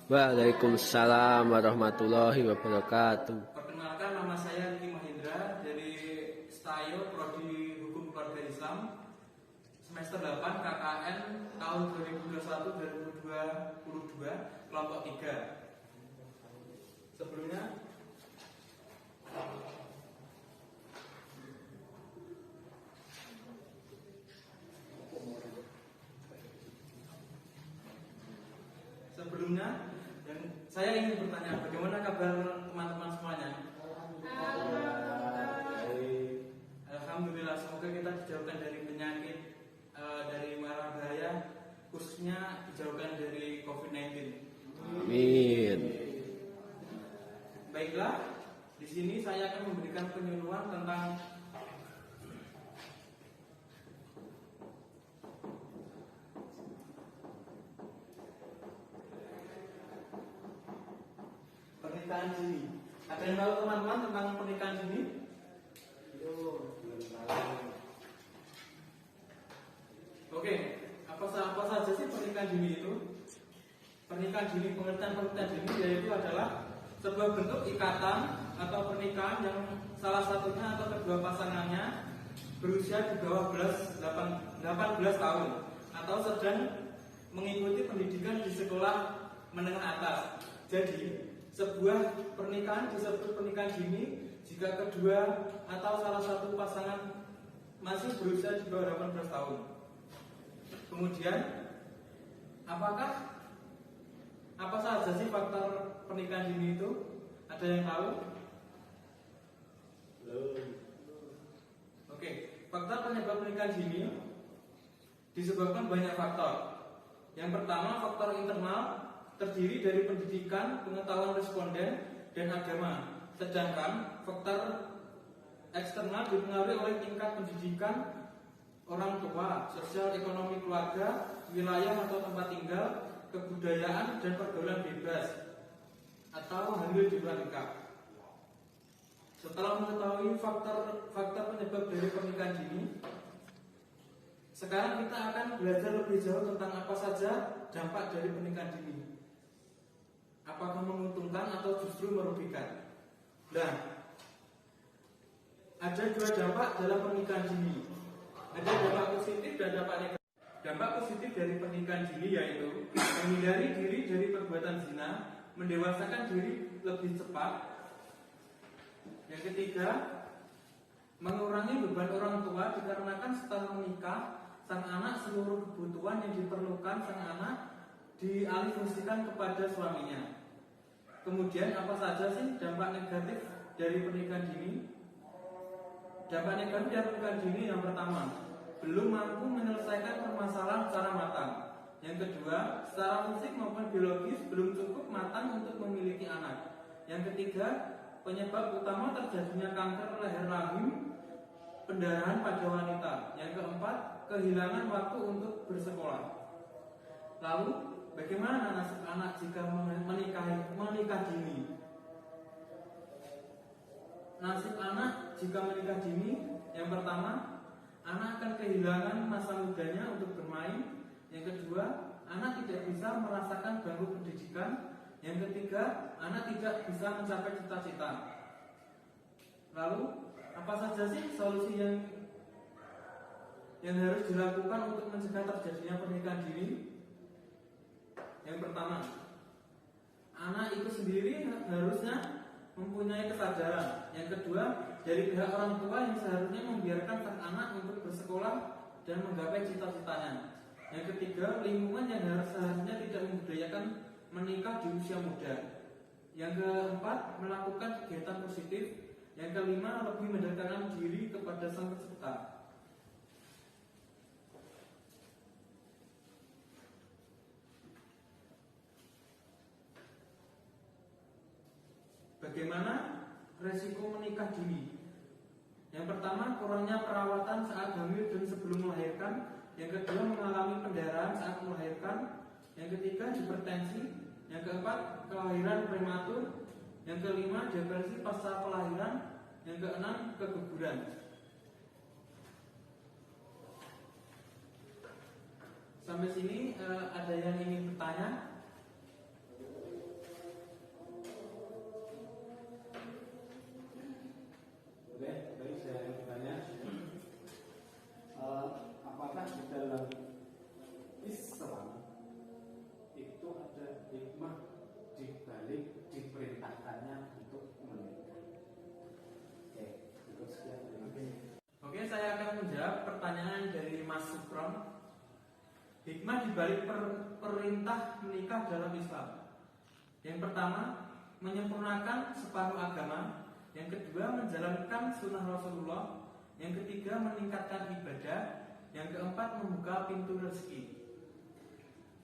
Waalaikumsalam warahmatullahi wabarakatuh. Perkenalkan, nama saya Riki Mahendra dari STAYO Prodi Hukum Keluarga Islam semester 8 KKN tahun 2021-2022 kelompok 3. Sebelumnya saya ingin bertanya, bagaimana kabar teman-teman semuanya? Alhamdulillah, semoga kita dijauhkan dari penyakit, dari mara bahaya, khususnya dijauhkan dari COVID-19. Amin. Baiklah, di sini saya akan memberikan penyuluhan tentang pernikahan dini. Ada yang tahu teman-teman tentang pernikahan dini? Oke, apa saja sih pernikahan dini itu? Pernikahan dini, pengertian pernikahan dini yaitu adalah sebuah bentuk ikatan atau pernikahan yang salah satunya atau kedua pasangannya berusia di bawah 18 tahun atau sedang mengikuti pendidikan di sekolah menengah atas. Jadi, sebuah pernikahan disebut pernikahan dini jika kedua atau salah satu pasangan masih berusia di bawah 18 tahun. Kemudian, apa saja sih faktor pernikahan dini itu? Ada yang tahu? Oke, faktor penyebab pernikahan dini disebabkan banyak faktor. Yang pertama, faktor internal terdiri dari pendidikan, pengetahuan responden, dan agama. Sedangkan faktor eksternal dipengaruhi oleh tingkat pendidikan orang tua, sosial ekonomi keluarga, wilayah atau tempat tinggal, kebudayaan, dan pergaulan bebas atau hamil di luar nikah. Setelah mengetahui faktor penyebab dari pernikahan dini, sekarang kita akan belajar lebih jauh tentang apa saja dampak dari pernikahan dini. Apakah menguntungkan atau justru merugikan? Nah, ada dua dampak dalam pernikahan dini. Ada dampak positif dan dampak negatif. Dampak positif dari pernikahan dini yaitu menghindari diri dari perbuatan zina, mendewasakan diri lebih cepat. Yang ketiga, mengurangi beban orang tua dikarenakan setelah menikah, sang anak seluruh kebutuhan yang diperlukan sang anak dialihfungsikan kepada suaminya. Kemudian apa saja sih dampak negatif dari pernikahan dini? Dampak negatif dari pernikahan dini yang pertama, belum mampu menyelesaikan permasalahan secara matang. Yang kedua, secara fisik maupun biologis belum cukup matang untuk memiliki anak. Yang ketiga, penyebab utama terjadinya kanker leher rahim, pendarahan pada wanita. Yang keempat, kehilangan waktu untuk bersekolah. Lalu, bagaimana nasib anak jika menikah dini? Nasib anak jika menikah dini, yang pertama, anak akan kehilangan masa mudanya untuk bermain. Yang kedua, anak tidak bisa merasakan bangku pendidikan. Yang ketiga, anak tidak bisa mencapai cita-cita. Lalu, apa saja sih solusi yang harus dilakukan untuk mencegah terjadinya pernikahan dini? Yang pertama, anak itu sendiri harusnya mempunyai kesadaran. Yang kedua, dari pihak orang tua yang seharusnya membiarkan sang anak untuk bersekolah dan menggapai cita-citanya. Yang ketiga, lingkungan yang seharusnya tidak membudayakan menikah di usia muda. Yang keempat, melakukan kegiatan positif. Yang kelima, lebih mendekatkan diri kepada sang peserta. Bagaimana resiko menikah dini? Yang pertama, kurangnya perawatan saat hamil dan sebelum melahirkan. Yang kedua, mengalami pendarahan saat melahirkan. Yang ketiga, hipertensi. Yang keempat, kelahiran prematur. Yang kelima, depresi pasca kelahiran. Yang keenam, keguguran. Sampai sini ada yang ingin bertanya? balik diperintahkannya untuk menikah. Oke, cukup sekian. Oke, saya akan menjawab pertanyaan dari Mas Supron. Hikmah dibalik perintah menikah dalam Islam. Yang pertama, menyempurnakan separuh agama. Yang kedua, menjalankan sunnah Rasulullah. Yang ketiga, meningkatkan ibadah. Yang keempat, membuka pintu rezeki.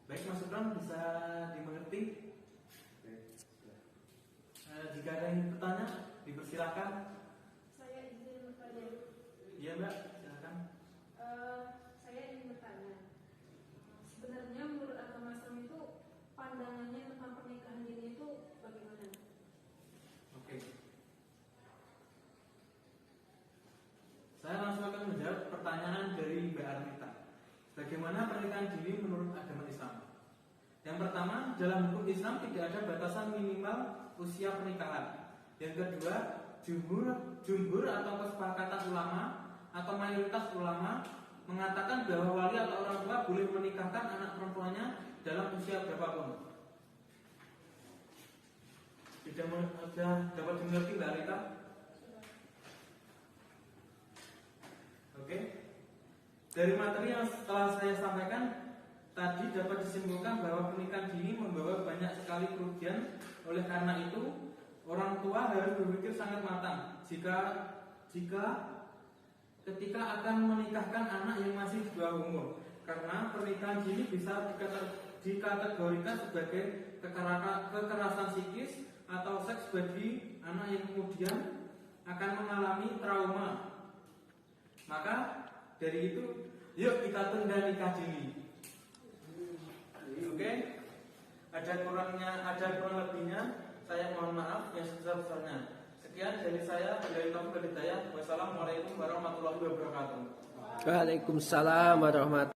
Baik, Mas Supron, bisa dimengerti? Jika ada yang bertanya, dipersilakan. Saya izin bertanya. Iya, Mbak, silakan. Saya ingin bertanya. Sebenarnya menurut agama Islam itu pandangannya tentang pernikahan dini itu bagaimana? Oke. Saya langsung akan menjawab pertanyaan dari Mbak Arnita. Bagaimana pernikahan dini menurut agama Islam? Yang pertama, dalam hukum Islam tidak ada batasan minimal usia pernikahan. Yang kedua, jumhur atau kesepakatan ulama atau mayoritas ulama mengatakan bahwa wali atau orang tua boleh menikahkan anak perempuannya dalam usia berapapun. Sudah dapat dimengerti, Mbak Rita? Oke. Dari materi yang setelah saya sampaikan tadi dapat disimpulkan bahwa pernikahan dini membawa banyak sekali kerugian. Oleh karena itu, orang tua harus berpikir sangat matang jika ketika akan menikahkan anak yang masih di bawah umur. Karena pernikahan dini bisa dikategorikan sebagai kekerasan psikis atau seks bagi anak yang kemudian akan mengalami trauma. Maka dari itu, yuk kita tunda nikah dini. Oke? Ada kurang lebihnya, saya mohon maaf yang sebesar-besarnya. Sekian dari saya, dari Taufik Hidayah. Wassalamualaikum warahmatullahi wabarakatuh. Waalaikumsalam warahmatullahi